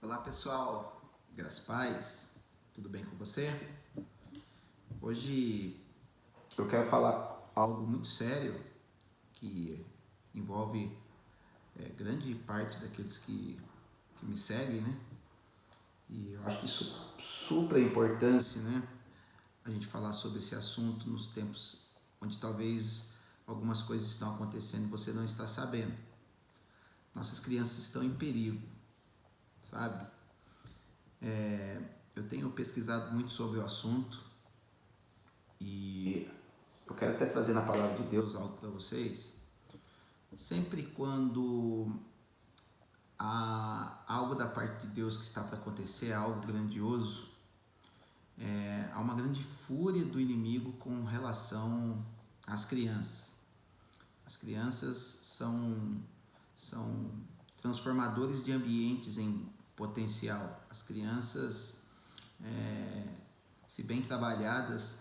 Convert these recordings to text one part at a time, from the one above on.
Olá pessoal, graças a paz, tudo bem com você? Hoje eu quero falar algo muito sério que envolve grande parte daqueles que me seguem, né? E eu acho isso super importância, né? A gente falar sobre esse assunto nos tempos onde talvez algumas coisas estão acontecendo e você não está sabendo. Nossas crianças estão em perigo, sabe? Eu tenho pesquisado muito sobre o assunto e eu quero até trazer na palavra de Deus algo para vocês. Sempre quando há algo da parte de Deus que está para acontecer, algo grandioso, há uma grande fúria do inimigo com relação às crianças. As crianças são transformadores de ambientes em potencial. As crianças, se bem trabalhadas,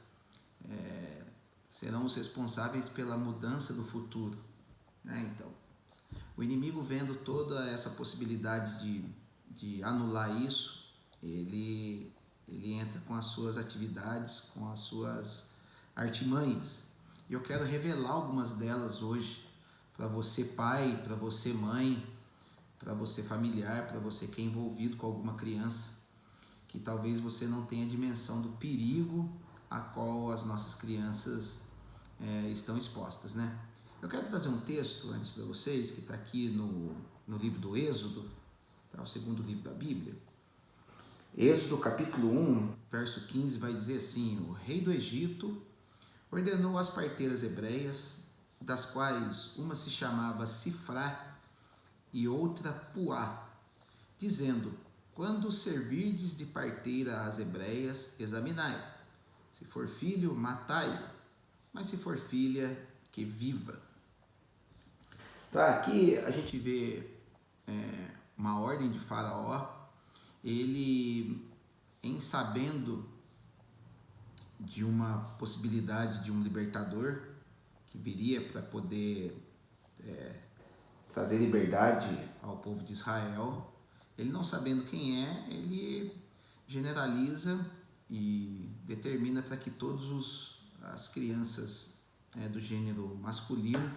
serão os responsáveis pela mudança do futuro, né? Então, o inimigo, vendo toda essa possibilidade de anular isso, ele entra com as suas atividades, com as suas artimanhas. E eu quero revelar algumas delas hoje para você pai, para você mãe, para você familiar, para você que é envolvido com alguma criança, que talvez você não tenha dimensão do perigo a qual as nossas crianças estão expostas, né? Eu quero trazer um texto antes para vocês, que está aqui no livro do Êxodo, tá? O segundo livro da Bíblia. Êxodo capítulo 1, verso 15, vai dizer assim: o rei do Egito ordenou às parteiras hebreias, das quais uma se chamava Sifrá e outra Puá, dizendo: quando servirdes de parteira às hebreias, examinai. Se for filho, matai-o, mas se for filha, que viva. Tá, aqui a gente vê uma ordem de Faraó, ele, em sabendo de uma possibilidade de um libertador que viria para poder trazer liberdade ao povo de Israel, ele não sabendo quem é, ele generaliza e determina para que todas as crianças do gênero masculino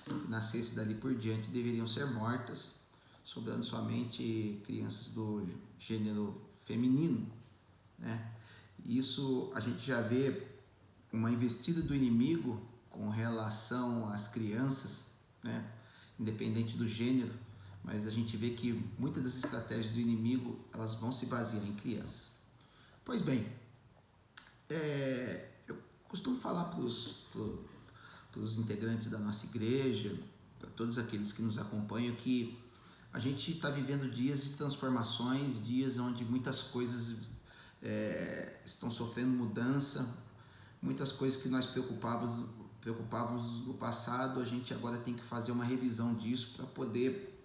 que nascesse dali por diante deveriam ser mortas, sobrando somente crianças do gênero feminino, né? Isso a gente já vê uma investida do inimigo com relação às crianças, né? Independente do gênero, mas a gente vê que muitas das estratégias do inimigo elas vão se basear em crianças. Pois bem, eu costumo falar para os integrantes da nossa igreja, para todos aqueles que nos acompanham, que a gente está vivendo dias de transformações, dias onde muitas coisas estão sofrendo mudança, muitas coisas que nós preocupávamos no passado, a gente agora tem que fazer uma revisão disso para poder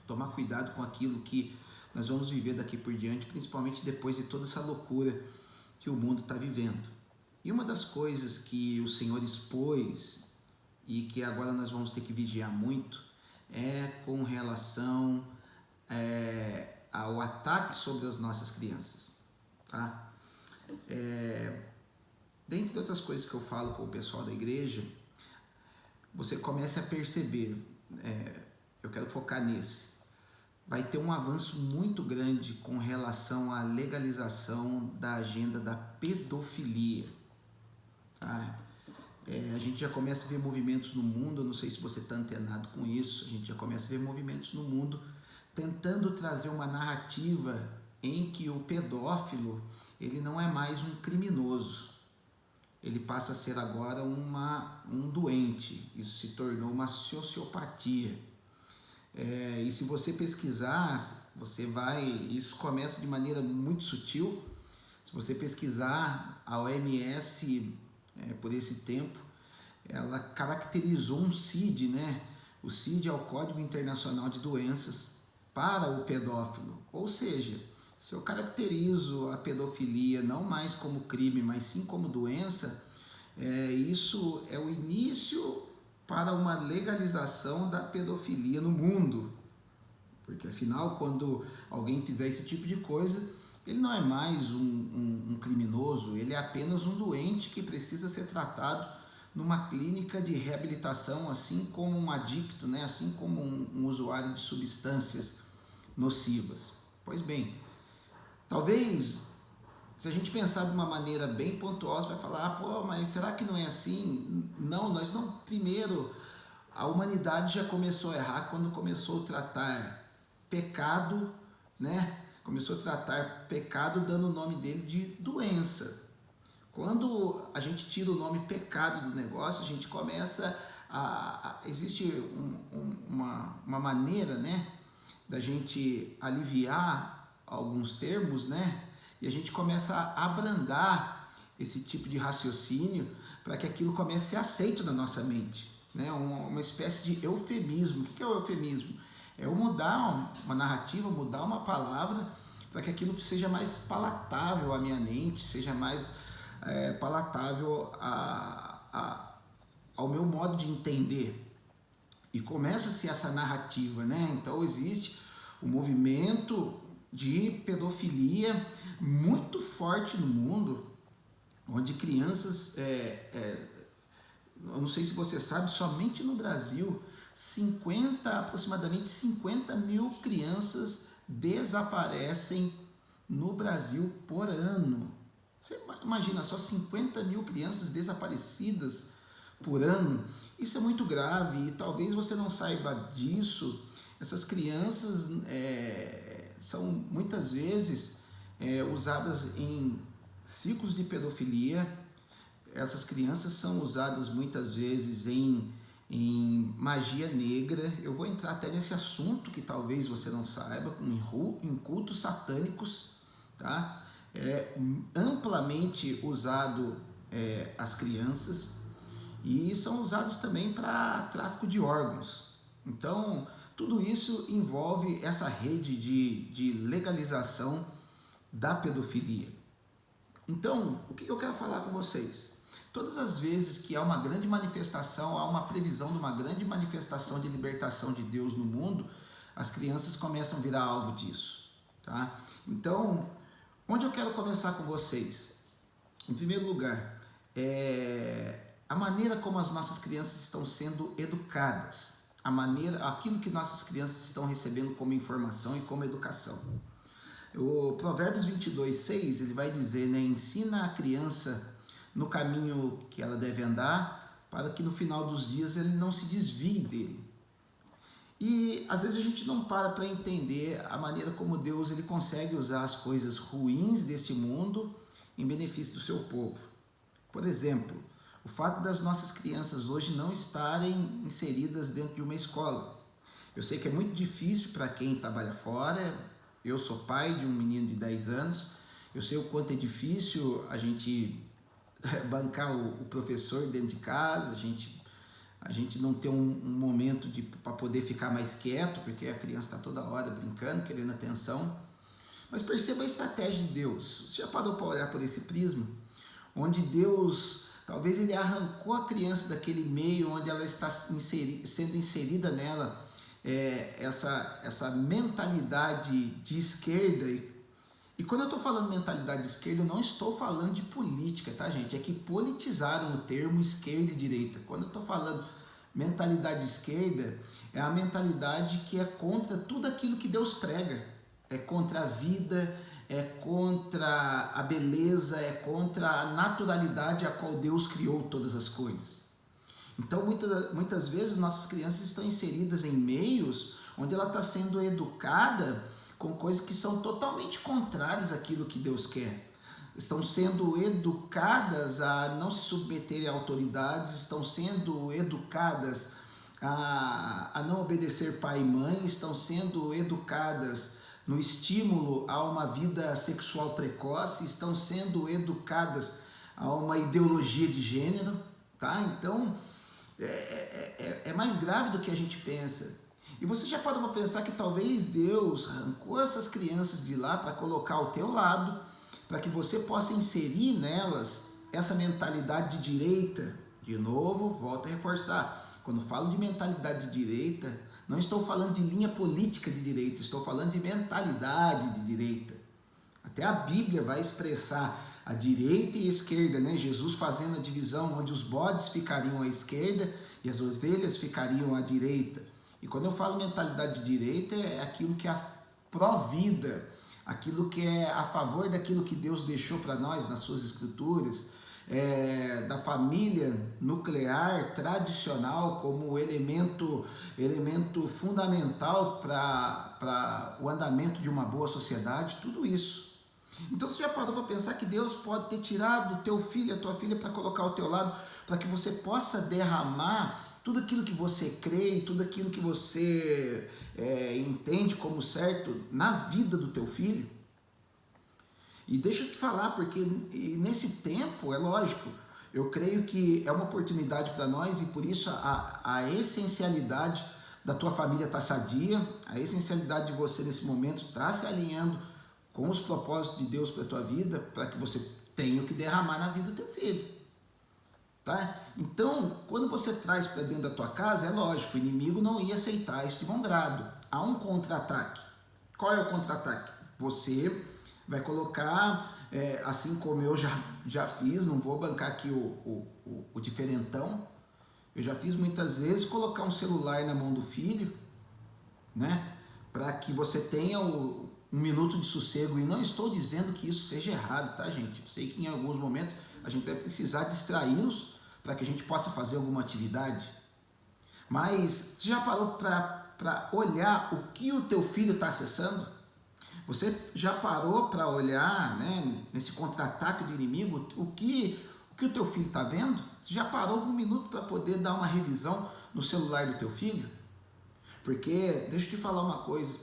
tomar cuidado com aquilo que nós vamos viver daqui por diante, principalmente depois de toda essa loucura que o mundo está vivendo. E uma das coisas que o Senhor expôs e que agora nós vamos ter que vigiar muito é com relação ao ataque sobre as nossas crianças, tá? Dentre outras coisas que eu falo com o pessoal da igreja, você começa a perceber, eu quero focar nesse, vai ter um avanço muito grande com relação à legalização da agenda da pedofilia. Tá? A gente já começa a ver movimentos no mundo, eu não sei se você está antenado com isso, a gente já começa a ver movimentos no mundo tentando trazer uma narrativa em que o pedófilo ele não é mais um criminoso, ele passa a ser agora um doente, isso se tornou uma sociopatia. E se você pesquisar, isso começa de maneira muito sutil. Se você pesquisar, a OMS, por esse tempo, ela caracterizou um CID, né? O CID é o Código Internacional de Doenças para o pedófilo. Ou seja, se eu caracterizo a pedofilia não mais como crime, mas sim como doença, isso é o início para uma legalização da pedofilia no mundo. porque afinal, quando alguém fizer esse tipo de coisa, ele não é mais um criminoso, ele é apenas um doente que precisa ser tratado numa clínica de reabilitação, assim como um adicto, né? Assim como um usuário de substâncias nocivas. Pois bem, talvez, se a gente pensar de uma maneira bem pontual, você vai falar, pô, mas será que não é assim? Não, nós não. Primeiro, a humanidade já começou a errar quando começou a tratar pecado, né? Começou a tratar pecado dando o nome dele de doença. Quando a gente tira o nome pecado do negócio, a gente começa existe uma maneira, né, da gente aliviar alguns termos, né, e a gente começa a abrandar esse tipo de raciocínio para que aquilo comece a ser aceito na nossa mente, né, uma espécie de eufemismo. O que é o eufemismo? É eu mudar uma narrativa, mudar uma palavra para que aquilo seja mais palatável à minha mente, seja mais palatável ao meu modo de entender. E começa-se essa narrativa, né? Então existe um movimento de pedofilia muito forte no mundo, onde crianças, eu não sei se você sabe, somente no Brasil, aproximadamente 50 mil crianças desaparecem no Brasil por ano. Você imagina, só 50 mil crianças desaparecidas por ano. Isso é muito grave e talvez você não saiba disso. Essas crianças são muitas vezes usadas em ciclos de pedofilia. Essas crianças são usadas muitas vezes em magia negra. Eu vou entrar até nesse assunto que talvez você não saiba, em cultos satânicos, tá? É amplamente usado as crianças e são usados também para tráfico de órgãos. Então, tudo isso envolve essa rede de legalização da pedofilia. Então, o que eu quero falar com vocês? Todas as vezes que há uma grande manifestação, há uma previsão de uma grande manifestação de libertação de Deus no mundo, as crianças começam a virar alvo disso, tá? Então, onde eu quero começar com vocês? Em primeiro lugar, a maneira como as nossas crianças estão sendo educadas, aquilo que nossas crianças estão recebendo como informação e como educação. O Provérbios 22:6, ele vai dizer, né, ensina a criança no caminho que ela deve andar, para que no final dos dias ele não se desvie dele. E às vezes a gente não para entender a maneira como Deus ele consegue usar as coisas ruins deste mundo em benefício do seu povo. Por exemplo, o fato das nossas crianças hoje não estarem inseridas dentro de uma escola. Eu sei que é muito difícil para quem trabalha fora. Eu sou pai de um menino de 10 anos. Eu sei o quanto é difícil a gente bancar o professor dentro de casa, a gente não ter um momento para poder ficar mais quieto, porque a criança está toda hora brincando, querendo atenção. Mas perceba a estratégia de Deus. Você já parou para olhar por esse prisma? Onde Deus, talvez ele arrancou a criança daquele meio onde ela está sendo inserida nela, essa mentalidade de esquerda. E quando eu estou falando mentalidade de esquerda, eu não estou falando de política, tá, gente? É que politizaram o termo esquerda e direita. Quando eu estou falando mentalidade de esquerda, é a mentalidade que é contra tudo aquilo que Deus prega. É contra a vida, é contra a beleza, é contra a naturalidade a qual Deus criou todas as coisas. Então, muitas vezes, nossas crianças estão inseridas em meios onde ela está sendo educada com coisas que são totalmente contrárias àquilo que Deus quer. Estão sendo educadas a não se submeterem a autoridades, estão sendo educadas a não obedecer pai e mãe, estão sendo educadas no estímulo a uma vida sexual precoce, estão sendo educadas a uma ideologia de gênero, tá? Então, é mais grave do que a gente pensa. E você já parou para pensar que talvez Deus arrancou essas crianças de lá para colocar ao teu lado, para que você possa inserir nelas essa mentalidade de direita? De novo, volto a reforçar. Quando falo de mentalidade de direita, Não estou falando de linha política de direita, estou falando de mentalidade de direita. Até a Bíblia vai expressar a direita e a esquerda, né? Jesus fazendo a divisão onde os bodes ficariam à esquerda e as ovelhas ficariam à direita. E quando eu falo mentalidade de direita, é aquilo que é pró-vida, aquilo que é a favor daquilo que Deus deixou para nós nas suas escrituras, da família nuclear tradicional como elemento fundamental para o andamento de uma boa sociedade, tudo isso. Então você já parou para pensar que Deus pode ter tirado o teu filho, a tua filha, para colocar ao teu lado, para que você possa derramar tudo aquilo que você crê e tudo aquilo que você entende como certo na vida do teu filho? E deixa eu te falar, porque nesse tempo, é lógico, eu creio que é uma oportunidade para nós e por isso a essencialidade da tua família está sadia, a essencialidade de você nesse momento está se alinhando com os propósitos de Deus para a tua vida, para que você tenha o que derramar na vida do teu filho. Tá? Então, quando você traz para dentro da tua casa, é lógico, o inimigo não ia aceitar isso de bom grado. Há um contra-ataque. Qual é o contra-ataque? Você vai colocar, assim como eu já fiz, não vou bancar aqui o diferentão, eu já fiz muitas vezes, colocar um celular na mão do filho, né? Para que você tenha um minuto de sossego, e não estou dizendo que isso seja errado, tá, gente? Eu sei que em alguns momentos a gente vai precisar distraí-los para que a gente possa fazer alguma atividade, mas você já parou para olhar o que o teu filho está acessando? Você já parou para olhar, né, nesse contra-ataque do inimigo, o que o teu filho está vendo? Você já parou um minuto para poder dar uma revisão no celular do teu filho? Porque, deixa eu te falar uma coisa,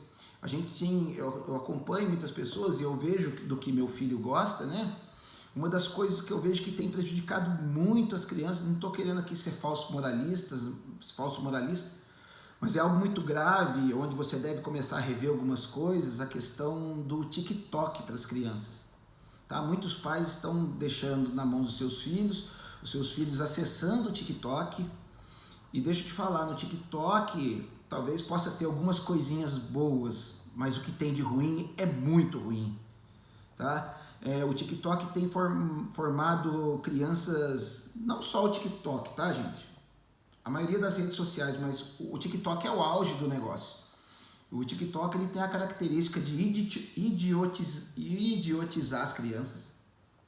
eu acompanho muitas pessoas e eu vejo do que meu filho gosta, né? Uma das coisas que eu vejo que tem prejudicado muito as crianças, não estou querendo aqui ser falso moralista, mas é algo muito grave, onde você deve começar a rever algumas coisas, a questão do TikTok para as crianças. Tá? Muitos pais estão deixando na mão dos seus filhos, os seus filhos acessando o TikTok, e deixa eu te falar, no TikTok talvez possa ter algumas coisinhas boas, mas o que tem de ruim é muito ruim. Tá? O TikTok tem formado crianças, não só o TikTok, tá, gente? A maioria das redes sociais, mas o TikTok é o auge do negócio. O TikTok ele tem a característica de idiotizar as crianças.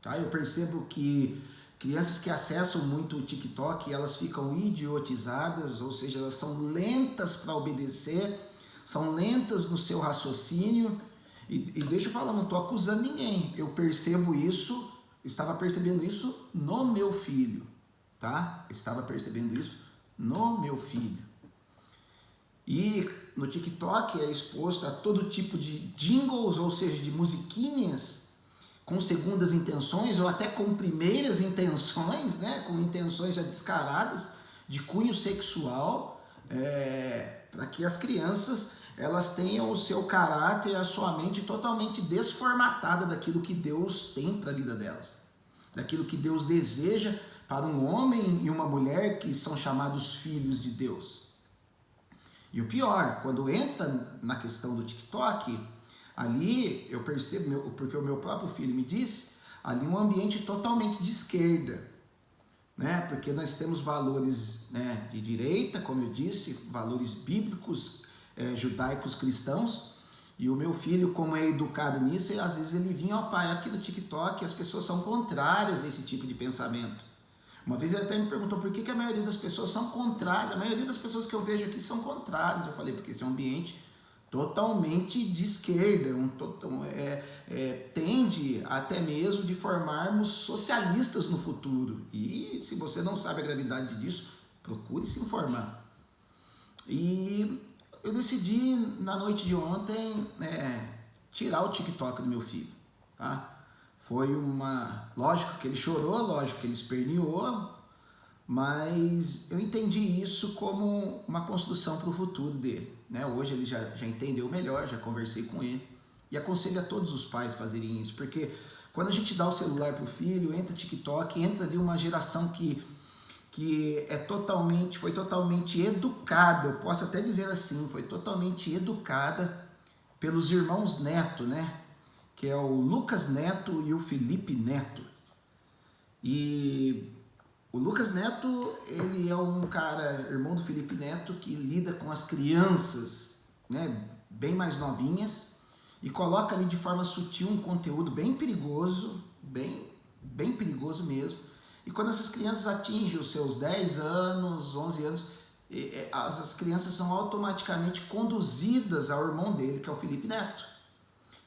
Tá? Eu percebo que crianças que acessam muito o TikTok, elas ficam idiotizadas, ou seja, elas são lentas para obedecer, são lentas no seu raciocínio. E deixa eu falar, não estou acusando ninguém. Eu percebo isso, estava percebendo isso no meu filho. Tá? Estava percebendo isso no meu filho. E no TikTok é exposto a todo tipo de jingles, ou seja, de musiquinhas com segundas intenções ou até com primeiras intenções, né? Com intenções já descaradas de cunho sexual, para que as crianças elas tenham o seu caráter, a sua mente totalmente desformatada daquilo que Deus tem para a vida delas, daquilo que Deus deseja para um homem e uma mulher que são chamados filhos de Deus. E o pior, quando entra na questão do TikTok, ali eu percebo, porque o meu próprio filho me disse, ali um ambiente totalmente de esquerda, né? Porque nós temos valores, né, de direita, como eu disse, valores bíblicos, judaicos cristãos, e o meu filho, como é educado nisso, às vezes ele vinha, ó pai, aqui no TikTok as pessoas são contrárias a esse tipo de pensamento. Uma vez ele até me perguntou por que a maioria das pessoas são contrárias, a maioria das pessoas que eu vejo aqui são contrárias. Eu falei, porque esse é um ambiente totalmente de esquerda, tende até mesmo de formarmos socialistas no futuro. E se você não sabe a gravidade disso, procure se informar. E eu decidi na noite de ontem tirar o TikTok do meu filho, tá? Foi lógico que ele chorou, lógico que ele esperneou, mas eu entendi isso como uma construção para o futuro dele, né? Hoje ele já entendeu melhor, já conversei com ele e aconselho a todos os pais fazerem isso, porque quando a gente dá o celular para o filho, entra TikTok, entra ali uma geração que que foi totalmente educada, eu posso até dizer assim, foi totalmente educada pelos irmãos Neto, né? Que é o Lucas Neto e o Felipe Neto. E o Lucas Neto, ele é um cara, irmão do Felipe Neto, que lida com as crianças, né, bem mais novinhas, e coloca ali de forma sutil um conteúdo bem perigoso, bem perigoso mesmo. E quando essas crianças atingem os seus 10 anos, 11 anos, as crianças são automaticamente conduzidas ao irmão dele, que é o Felipe Neto.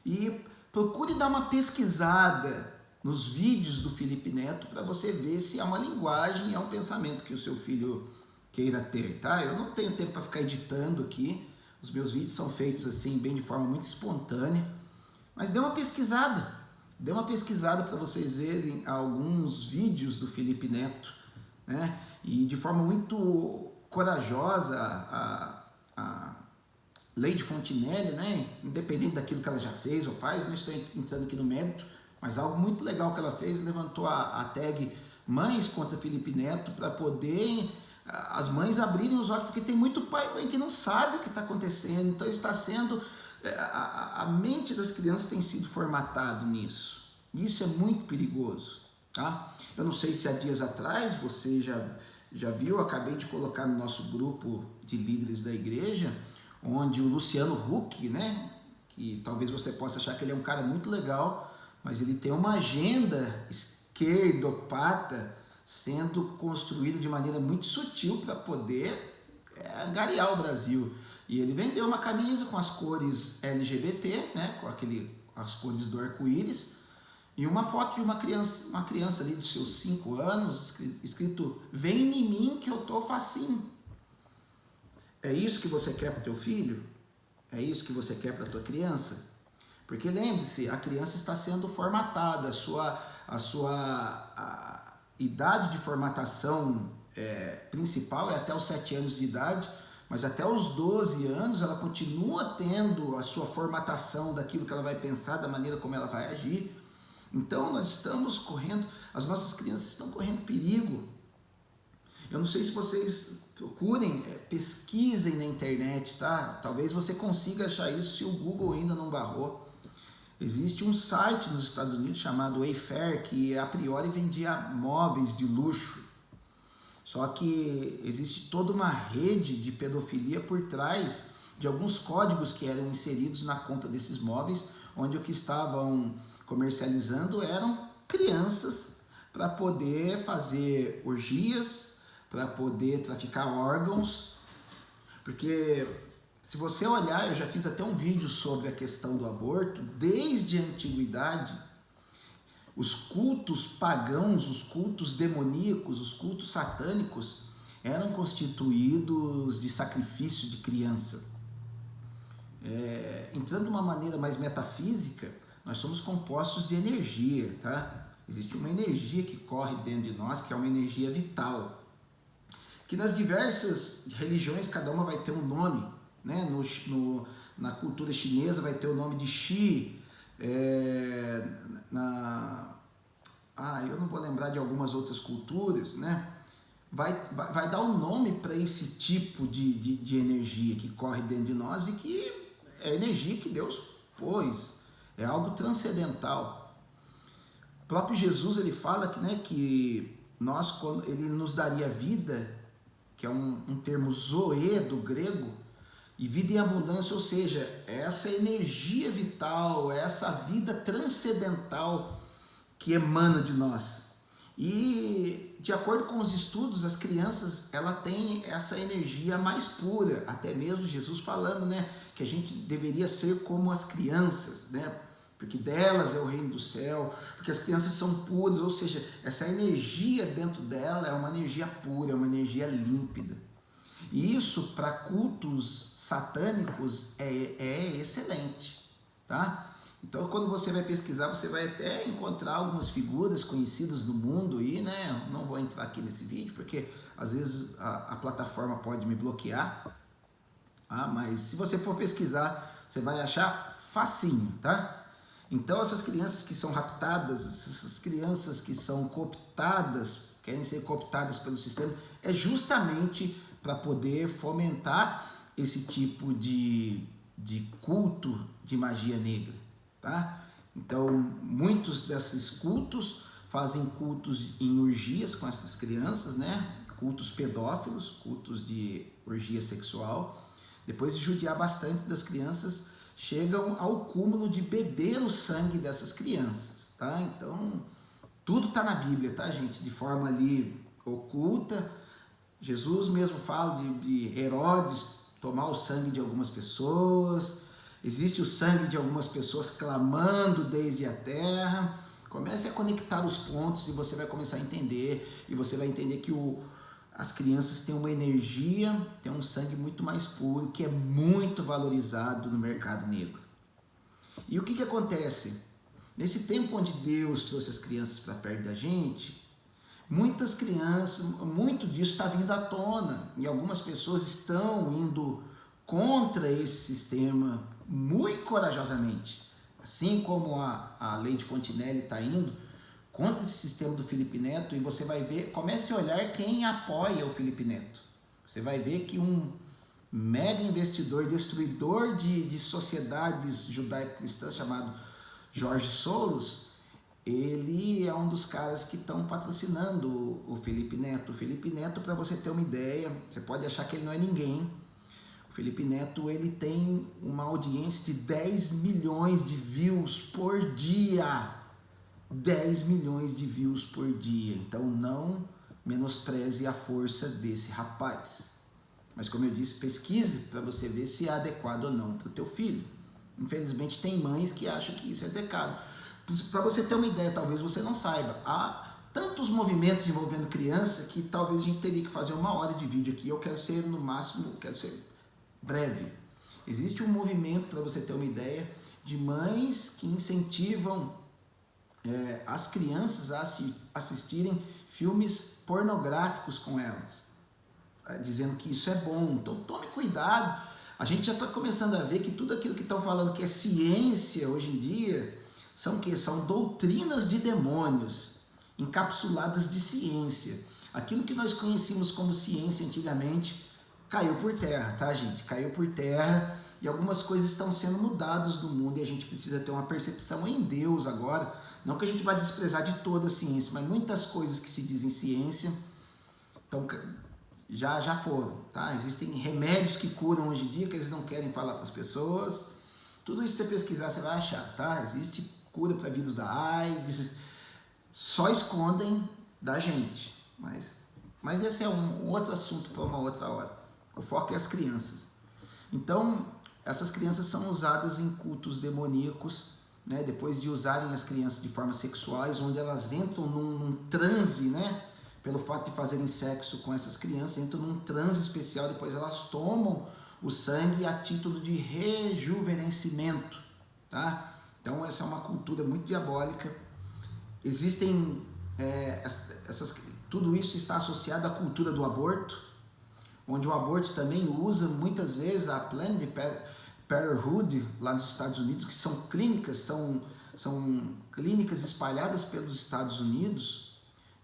E procure dar uma pesquisada nos vídeos do Felipe Neto para você ver se é uma linguagem, é um pensamento que o seu filho queira ter, tá? Eu não tenho tempo para ficar editando aqui, os meus vídeos são feitos assim, bem de forma muito espontânea, mas dê uma pesquisada para vocês verem alguns vídeos do Felipe Neto, né? E de forma muito corajosa, a Lady Fontinelli, né? Independente daquilo que ela já fez ou faz, não estou entrando aqui no mérito, mas algo muito legal que ela fez, levantou a tag Mães contra Felipe Neto para poder as mães abrirem os olhos, porque tem muito pai e mãe que não sabe o que está acontecendo, então está sendo, a mente das crianças tem sido formatado nisso, isso é muito perigoso, tá? Eu não sei se há dias atrás você já viu, eu acabei de colocar no nosso grupo de líderes da igreja, onde o Luciano Huck, né, que talvez você possa achar que ele é um cara muito legal, mas ele tem uma agenda esquerdopata sendo construída de maneira muito sutil para poder angariar o Brasil. E ele vendeu uma camisa com as cores LGBT, né, com as cores do arco-íris, e uma foto de uma criança ali dos seus 5 anos, escrito: "Vem em mim que eu tô facinho". É isso que você quer para o teu filho? É isso que você quer para a tua criança? Porque lembre-se, a criança está sendo formatada, a sua idade de formatação principal é até os 7 anos de idade, mas até os 12 anos ela continua tendo a sua formatação daquilo que ela vai pensar, da maneira como ela vai agir. Então nós estamos correndo, as nossas crianças estão correndo perigo. Eu não sei se vocês procurem, pesquisem na internet, tá? Talvez você consiga achar isso se o Google ainda não barrou. Existe um site nos Estados Unidos chamado Wayfair, que a priori vendia móveis de luxo. Só que existe toda uma rede de pedofilia por trás de alguns códigos que eram inseridos na compra desses móveis, onde o que estavam comercializando eram crianças para poder fazer orgias, para poder traficar órgãos, porque se você olhar, eu já fiz até um vídeo sobre a questão do aborto, desde a antiguidade, os cultos pagãos, os cultos demoníacos, os cultos satânicos eram constituídos de sacrifício de criança. Entrando de uma maneira mais metafísica, nós somos compostos de energia, tá? Existe uma energia que corre dentro de nós, que é uma energia vital, que nas diversas religiões cada uma vai ter um nome, né? Na cultura chinesa vai ter o nome de Qi, eu não vou lembrar de algumas outras culturas, né? Vai dar um nome para esse tipo de energia que corre dentro de nós e que é a energia que Deus pôs, é algo transcendental. O próprio Jesus ele fala que, né, que quando ele nos daria vida, que é um termo zoe do grego, e vida em abundância, ou seja, essa energia vital, essa vida transcendental que emana de nós. E de acordo com os estudos, as crianças ela tem essa energia mais pura, até mesmo Jesus falando, né, que a gente deveria ser como as crianças, né, porque delas é o reino do céu, porque as crianças são puras, ou seja, essa energia dentro dela é uma energia pura, é uma energia límpida. E isso para cultos satânicos é excelente, tá? Então quando você vai pesquisar, você vai até encontrar algumas figuras conhecidas no mundo aí, né? Não vou entrar aqui nesse vídeo, porque às vezes a plataforma pode me bloquear, mas se você for pesquisar, você vai achar facinho, tá? Então essas crianças que são raptadas, essas crianças que são cooptadas querem ser cooptadas pelo sistema, é justamente para poder fomentar esse tipo de culto de magia negra, tá? Então, muitos desses cultos fazem cultos em orgias com essas crianças, né? Cultos pedófilos, cultos de orgia sexual. Depois de judiar bastante das crianças, chegam ao cúmulo de beber o sangue dessas crianças, tá? Então, tudo está na Bíblia, tá, gente? De forma ali oculta. Jesus mesmo fala de Herodes tomar o sangue de algumas pessoas. Existe o sangue de algumas pessoas clamando desde a terra. Comece a conectar os pontos e você vai começar a entender. E você vai entender que as crianças têm uma energia, têm um sangue muito mais puro, que é muito valorizado no mercado negro. E o que acontece? Nesse tempo onde Deus trouxe as crianças para perto da gente, muitas crianças, muito disso está vindo à tona. E algumas pessoas estão indo contra esse sistema muito corajosamente. Assim como a Lady Fontinelli está indo contra esse sistema do Felipe Neto, e você vai ver, comece a olhar quem apoia o Felipe Neto. Você vai ver que um mega investidor, destruidor de sociedades judaico-cristãs, chamado George Soros, ele é um dos caras que estão patrocinando o Felipe Neto. O Felipe Neto, para você ter uma ideia, você pode achar que ele não é ninguém. O Felipe Neto, ele tem uma audiência de 10 milhões de views por dia. 10 milhões de views por dia. Então não menospreze a força desse rapaz. Mas como eu disse, pesquise para você ver se é adequado ou não para o teu filho. Infelizmente tem mães que acham que isso é adequado. Para você ter uma ideia, talvez você não saiba, há tantos movimentos envolvendo criança que talvez a gente teria que fazer 1 hora de vídeo aqui. Eu quero ser no máximo, quero ser breve. Existe um movimento, para você ter uma ideia, de mães que incentivam as crianças a assistirem filmes pornográficos com elas, dizendo que isso é bom. Então tome cuidado. A gente já está começando a ver que tudo aquilo que estão falando que é ciência hoje em dia são doutrinas de demônios encapsuladas de ciência. Aquilo que nós conhecíamos como ciência antigamente caiu por terra, tá, gente? Caiu por terra, e algumas coisas estão sendo mudadas no mundo, e a gente precisa ter uma percepção em Deus agora. Não que a gente vai desprezar de toda a ciência, mas muitas coisas que se dizem ciência então, já foram, tá? Existem remédios que curam hoje em dia, que eles não querem falar para as pessoas. Tudo isso, se você pesquisar, você vai achar, tá? Existe cura para vírus da AIDS, só escondem da gente. Mas esse é um outro assunto para uma outra hora. O foco é as crianças. Então, essas crianças são usadas em cultos demoníacos, né? Depois de usarem as crianças de formas sexuais, onde elas entram num transe, né? Pelo fato de fazerem sexo com essas crianças, entram num transe especial, depois elas tomam o sangue a título de rejuvenescimento, tá? Então essa é uma cultura muito diabólica. Existem, tudo isso está associado à cultura do aborto, onde o aborto também usa muitas vezes a Planned Parenthood lá nos Estados Unidos, que são clínicas espalhadas pelos Estados Unidos,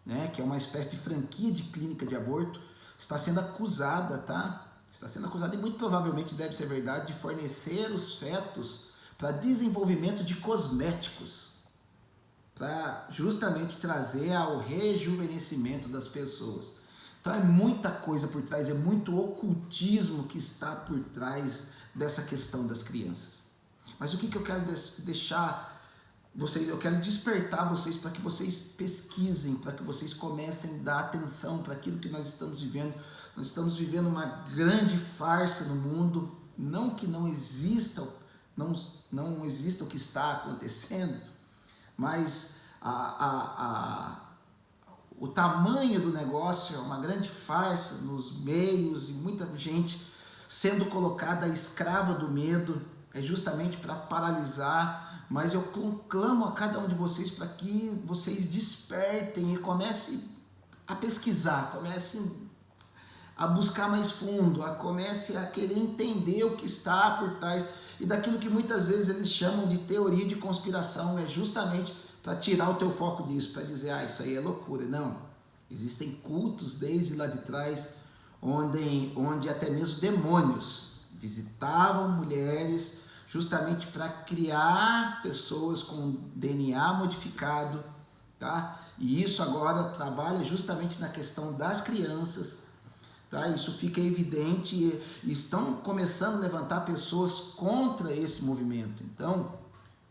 né, que é uma espécie de franquia de clínica de aborto, está sendo acusada, tá? Está sendo acusada, e muito provavelmente deve ser verdade, de fornecer os fetos para desenvolvimento de cosméticos, para justamente trazer ao rejuvenescimento das pessoas. Então é muita coisa por trás, é muito ocultismo que está por trás dessa questão das crianças. Mas o que eu quero deixar vocês, eu quero despertar vocês para que vocês pesquisem, para que vocês comecem a dar atenção para aquilo que nós estamos vivendo. Nós estamos vivendo uma grande farsa no mundo, não que não exista o que está acontecendo, mas o tamanho do negócio é uma grande farsa nos meios, e muita gente sendo colocada escrava do medo, é justamente para paralisar. Mas eu clamo a cada um de vocês para que vocês despertem e comecem a pesquisar, comecem a buscar mais fundo, comecem a querer entender o que está por trás, e daquilo que muitas vezes eles chamam de teoria de conspiração, é justamente para tirar o teu foco disso, para dizer, isso aí é loucura. Não, Existem cultos desde lá de trás, onde até mesmo demônios visitavam mulheres justamente para criar pessoas com DNA modificado, tá? E isso agora trabalha justamente na questão das crianças, tá? Isso fica evidente e estão começando a levantar pessoas contra esse movimento. Então,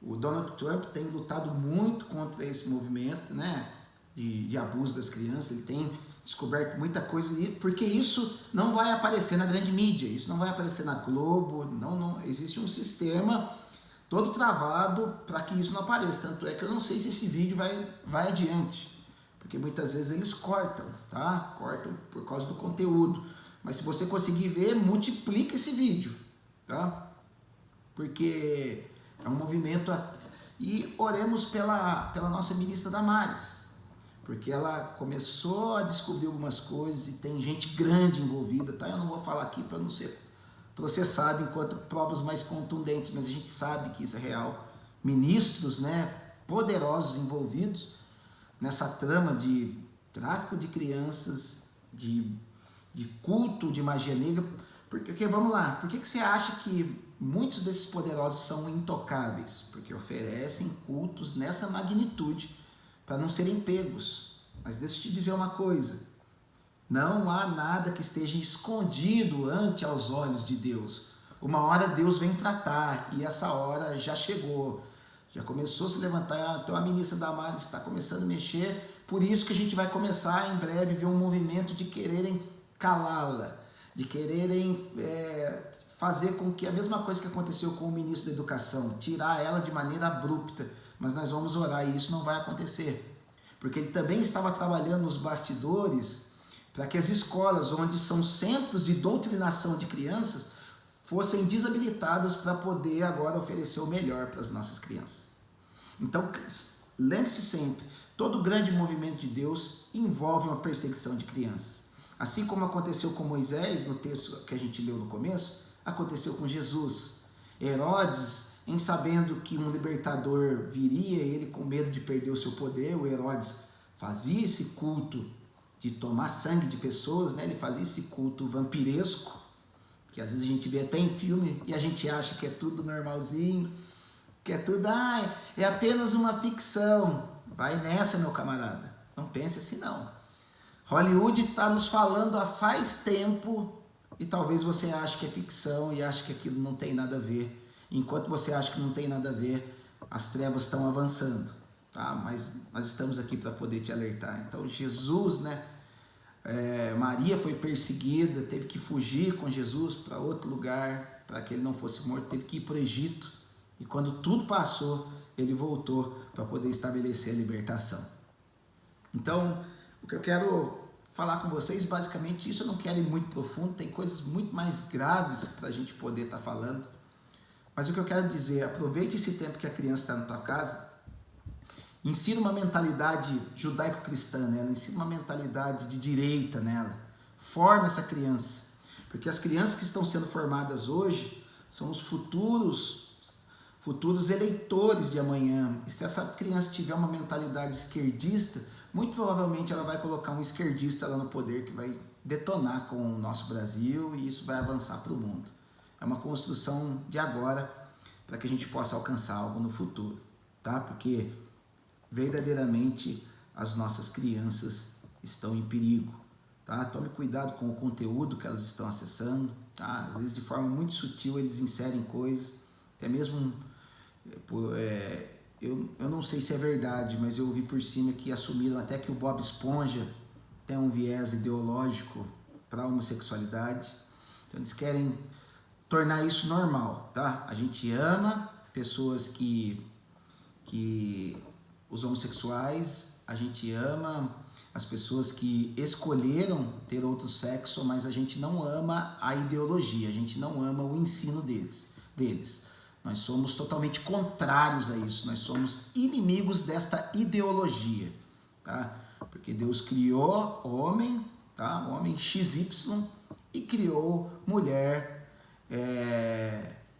o Donald Trump tem lutado muito contra esse movimento, né, de abuso das crianças. Ele tem descoberto muita coisa, porque isso não vai aparecer na grande mídia, isso não vai aparecer na Globo, não existe um sistema todo travado para que isso não apareça. Tanto é que eu não sei se esse vídeo vai adiante, porque muitas vezes eles cortam, tá? Cortam por causa do conteúdo. Mas se você conseguir ver, multiplica esse vídeo, tá? Porque é um movimento. E oremos pela nossa ministra Damares, porque ela começou a descobrir algumas coisas e tem gente grande envolvida, tá? Eu não vou falar aqui para não ser processado enquanto provas mais contundentes, mas a gente sabe que isso é real. Ministros, né, poderosos envolvidos nessa trama de tráfico de crianças, de culto de magia negra. Porque vamos lá, por que você acha que muitos desses poderosos são intocáveis? Porque oferecem cultos nessa magnitude para não serem pegos. Mas deixa eu te dizer uma coisa: não há nada que esteja escondido ante aos olhos de Deus. Uma hora Deus vem tratar, e essa hora já chegou. Já começou a se levantar, então a ministra Damares está começando a mexer. Por isso que a gente vai começar em breve a ver um movimento de quererem calá-la, de quererem fazer com que a mesma coisa que aconteceu com o ministro da Educação, tirar ela de maneira abrupta. Mas nós vamos orar e isso não vai acontecer. Porque ele também estava trabalhando nos bastidores para que as escolas, onde são centros de doutrinação de crianças, fossem desabilitadas para poder agora oferecer o melhor para as nossas crianças. Então, lembre-se sempre, todo grande movimento de Deus envolve uma perseguição de crianças. Assim como aconteceu com Moisés, no texto que a gente leu no começo, aconteceu com Jesus. Herodes, em sabendo que um libertador viria, ele com medo de perder o seu poder, o Herodes fazia esse culto de tomar sangue de pessoas, né? Ele fazia esse culto vampiresco, que às vezes a gente vê até em filme e a gente acha que é tudo normalzinho, que é tudo, é apenas uma ficção. Vai nessa, meu camarada, não pense assim não. Hollywood está nos falando há faz tempo e talvez você ache que é ficção e ache que aquilo não tem nada a ver. Enquanto você acha que não tem nada a ver, as trevas estão avançando, tá? Mas nós estamos aqui para poder te alertar. Então Jesus, né? Maria foi perseguida, teve que fugir com Jesus para outro lugar, para que ele não fosse morto, teve que ir para o Egito. E quando tudo passou, ele voltou para poder estabelecer a libertação. Então, o que eu quero falar com vocês, basicamente isso, eu não quero ir muito profundo, tem coisas muito mais graves para a gente poder estar falando. Mas o que eu quero dizer, aproveite esse tempo que a criança está na tua casa, ensina uma mentalidade judaico-cristã nela, ensina uma mentalidade de direita nela, forma essa criança, porque as crianças que estão sendo formadas hoje são os futuros eleitores de amanhã. E se essa criança tiver uma mentalidade esquerdista, muito provavelmente ela vai colocar um esquerdista lá no poder que vai detonar com o nosso Brasil e isso vai avançar para o mundo. É uma construção de agora para que a gente possa alcançar algo no futuro, tá? Porque verdadeiramente as nossas crianças estão em perigo, tá? Tome cuidado com o conteúdo que elas estão acessando, tá? Às vezes de forma muito sutil eles inserem coisas, até mesmo eu não sei se é verdade, mas eu ouvi por cima que assumiram até que o Bob Esponja tem um viés ideológico para a homossexualidade. Então eles querem tornar isso normal, tá? A gente ama pessoas os homossexuais, a gente ama as pessoas que escolheram ter outro sexo, mas a gente não ama a ideologia, a gente não ama o ensino deles. Nós somos totalmente contrários a isso, nós somos inimigos desta ideologia, tá? Porque Deus criou homem, tá? Homem XY e criou mulher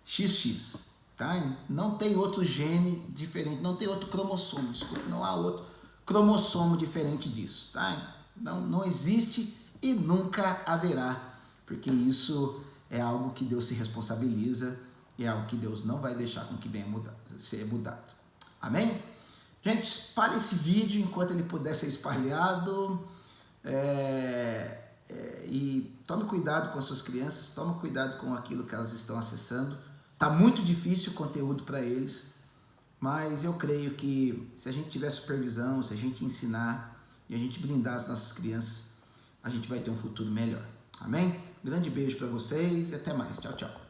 XX, tá? Não tem outro gene diferente, não tem outro cromossomo, desculpa, não há outro cromossomo diferente disso, tá? Não existe e nunca haverá, porque isso é algo que Deus se responsabiliza e é algo que Deus não vai deixar com que venha ser mudado. Amém? Gente, espalhe esse vídeo enquanto ele puder ser espalhado. E tome cuidado com as suas crianças, tome cuidado com aquilo que elas estão acessando. Está muito difícil o conteúdo para eles, mas eu creio que se a gente tiver supervisão, se a gente ensinar e a gente blindar as nossas crianças, a gente vai ter um futuro melhor. Amém? Grande beijo para vocês e até mais. Tchau, tchau.